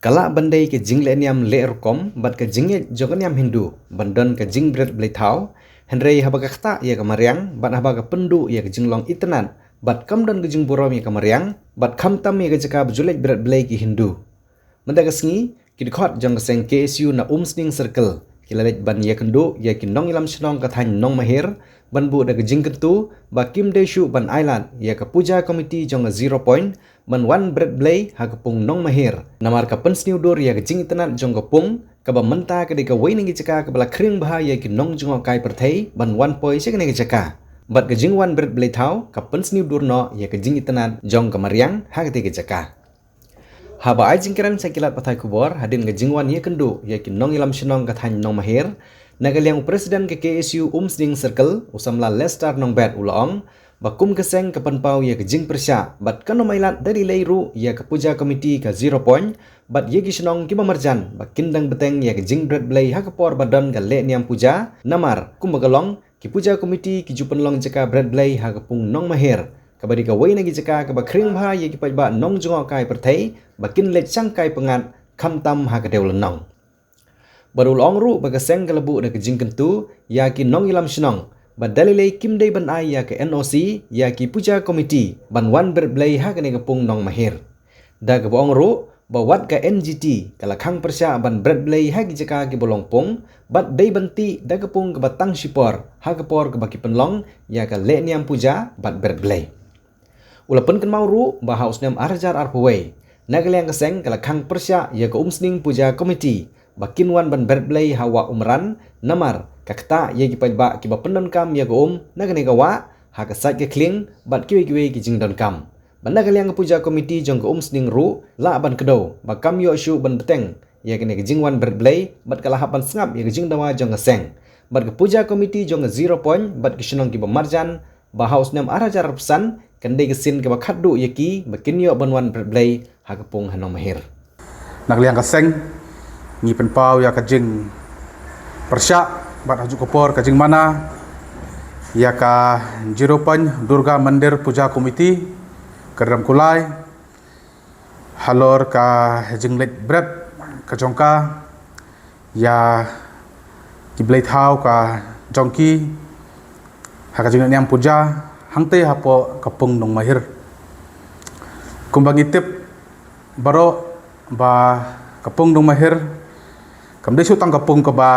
Kala bandai ke jing le niam le rukom bat ke jing jogan niam Hindu bandon ke jing bret blethau henrei habaga khta ya kamariang bat habaga pendu ya ke jinglong itenan bat kamdon ke jing borom ya kamariang bat khamtam ya ke jaka bjulet bret blai ki Hindu mendaga sngi kidkhot jong seng KSU na umsning circle kilalet ban ya kendu ya ki nong ilam shnong ka than nong mahir ban bu da ke jing kentu ba kim deshu ban island ya ke puja committee jong 0 point ban wan bret blai ha ke pung nong mahir namar ka pensniu dor ya ke jing itenan jong ka pung ka ba menta ke de ka waining jaka ka bala kring bah ya ki nong jong kai perthei ban wan poi se ke ne jaka bat ke jing wan bret blai thau ka pensniu dor no ya ke jing itenan jong ka mariang ha ke te jaka haba ai jingkiran sakilat pathai kubor hadin ke jingwan ye kendu ya ki nong ilam shnong ka than nong mahir nagaliang presiden ke KSU umsning circle usamla Lester nong bet ulong bakum keseng ke penpau ya ke jing persya bat kano mailat dari leiru ya ke puja komiti ke 0 point bat ye ki shnong ki mamarjan bakindang beteng ya ke jing bret blai ha ke por badon ga le niam puja namar kumbagalong ki puja komiti ki jupenlong jaka bret blai ha ke pung nong mahir kabadi ka wai nagi jaka ka ba kring bha ye ki pajba nong jongo kai perthei bakin let sang kai pengat khamtam ha ka deul nong barul ongru ba ka seng kalabu na ka jingkentu ya ki nong ilam shnong ba dalilei kim dei ban ai ya ka NOC ya ki puja committee ban wan bret blai ha ka ne ka pung nong mahir da ka ongru ba wat ka NGT kala khang persya ban bret blai ha ki jaka ki bolong pung bat dei banti da ka pung ka batang sipor ha ka por ka ba ki penlong ya ka le niam puja bat bret blai ulapan kan mau ru ba haus nem arjar arpawai nagaliang keseng kala khang persya ya ka umsning puja committee bakin wan ban bret blai hawa umran namar kakta ye ki pajba ki ba pendon kam ya ka nagane ka wa ha ka sat ke kling bat kiwe ki jingdon kam ban nagaliang puja committee jong ka umsning ru la ban kedo ba kam yo shu ban beteng ya ka ne ka jingwan bret blai bat kala hapan sngap ya ka jingdawa jong ka seng bat ka puja committee jong ka 0 point bat ki shnong ki ba marjan ba haus nem arjar pesan kandai kesin ke bakaddu yaki bakin yo banwan berblai hakapung hanong mahir nagliang kaseng ngi penpau ya kajing persya bat haju kopor kajing mana ya ka jiropan Durga Mandir Puja Komiti keram kulai halor ka jinglet bret kajongka ya kiblait hau ka jongki hakajing niam puja hangte hapo kapung nong mahir kumbang itip baro ba kapung nong mahir kamde sutang kapung ka ba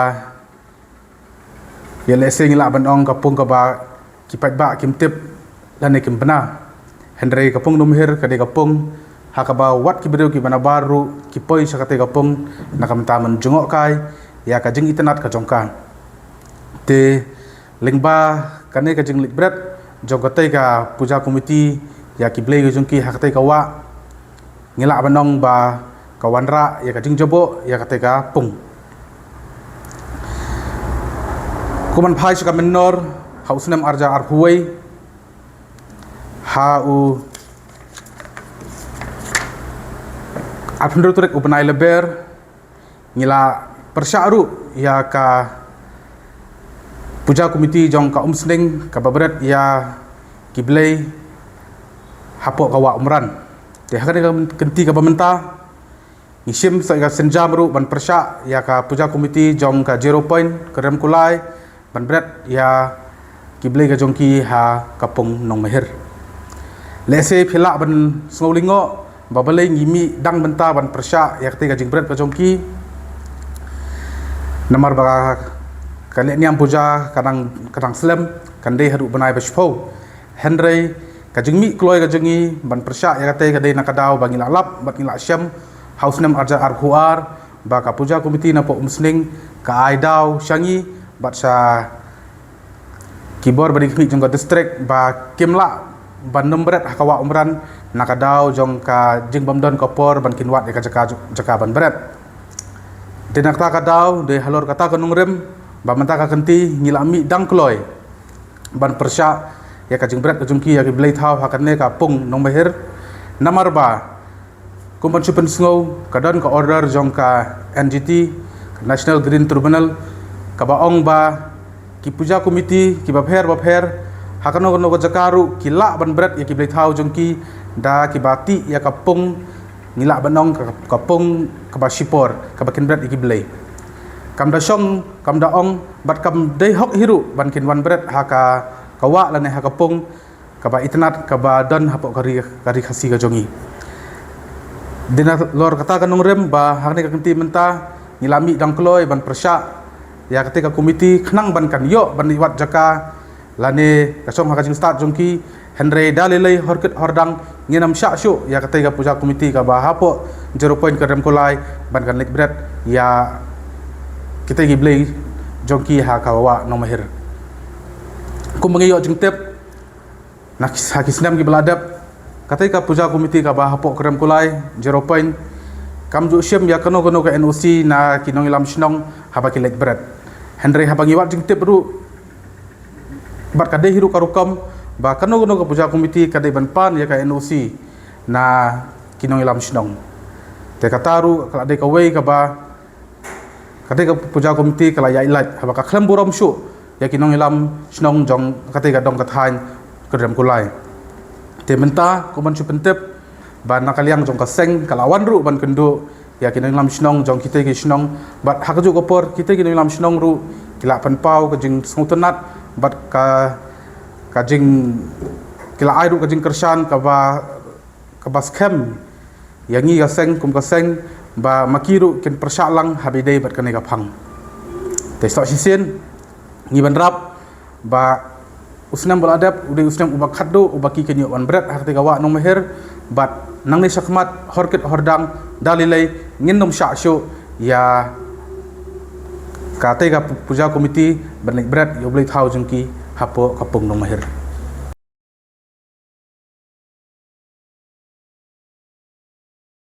ya lese ngila banong kapung ka ba kipat ba kimtip lane kimpena henry kapung nong mahir kade kapung hakaba wat kibrew ki bana baru kipoi sakate kapung nakamtaman jungok kai ya kajing itenat ka jongka te lingba kane kajing litbret jogotai ka puja komiti ya ki blai jungki hakatai ka wa ngila banong ba kawanra ya ka jingjobo ya katai ka pung kuman phai ka menor hausnam arja arhuai hau apndro turek upanai leber ngila persyaru ya ka puja komiti jong ka umsning ka babret ya kiblai hapo ka wa umran te hakane kenti ka bamenta isim sa ka senjam ru ban persya ya ka puja komiti jong ka 0 point kerem kulai ban bret ya kiblai ka jong ki ha kapung nong mahir lese phila ban sngolingo babalai ngimi dang benta ban persya ya te ka jing bret ka jong ki namar ba kali niam puja kadang slam kandai hadu banai bashpo henry kajingmi kloy kajengi ban persya ya kate kadai nakadau bangi lalap bat ngila syam haus nem arja arhuar ba ka puja komiti na po umsning ka aidau syangi bat sa kibor badi kmi jong ka district ba kimla ban nombret hakawa umran nakadau jong ka jing bamdon kopor ban kinwat ya ka jaka ban beret dinakta kadau de halor kata kanungrem ba menta ka kenti ngilami dang kloy ban persya ya kajing bret kajungki ya ki blai thau hakane ka pung nong mahir namar ba kumpan supen sngau kadon ka order jong ka NGT National Green Tribunal ka baong ba ki puja komiti ki bapher hakano no jakaru ki la ban bret ya ki blai thau jongki da ki bati ya ka pung ngilak banong kapung kabasipor kabakin berat iki belai kam da syong kam da ong bat kam dei hok hiru ban kin wan berat haka kawa lane haka pung kaba itnat kaba don hapok kari khasi ka jongi dina lor kata kanong rem ba hakne ka kenti menta ngilami dang kloy ban persya ya ketika komiti khnang ban kan yo ban iwat jaka lane kasong haka jing start jongki Henry dalilai horket hordang nginam syak syuk ya ketika puja komiti ka ba hapok 0 point ka rem kolai ban kan lek berat ya kita gi blei jongki ha kawa no mahir ku mengiyo jeng tep nak hakisnam gi beladap ketika puja komiti ka ba hapok krem kulai 0 point kam ju syem ya kano ka NOC na kinong ilam snong haba ki lek berat Henry haba ngiwat jeng tep ru bat kade hiru karukam ba kano ka puja komiti kade ban pan ya ka NOC na kinong ilam snong te kataru kala de ka wei ka ba ketika puja komiti kala ya ilat haba ka khlem buram syu ya kinong ilam snong jong ketika dong kathain kedam kulai te menta kuman syu pentep ban nakaliang jong kaseng kalawan ru ban kendo ya kinong ilam snong jong kita ki snong bat hakaju kopor kita kinong ilam snong ru kila panpau ka jing sngutnat bat ka jing kila ai ru ka jing kersan ka ba scam yangi kaseng kum kaseng ba makiru ken persyalang habidai bat kanai kapang te stok sisen ngi banrap ba usnam beladap udah usnam ubak khaddo ubaki kenyo wan berat hakti gawa nong meher bat nang ni sakmat horket hordang dalilai nginom syaksyu ya kate ga puja komiti bernik berat yo boleh tahu jengki hapo kapung nong meher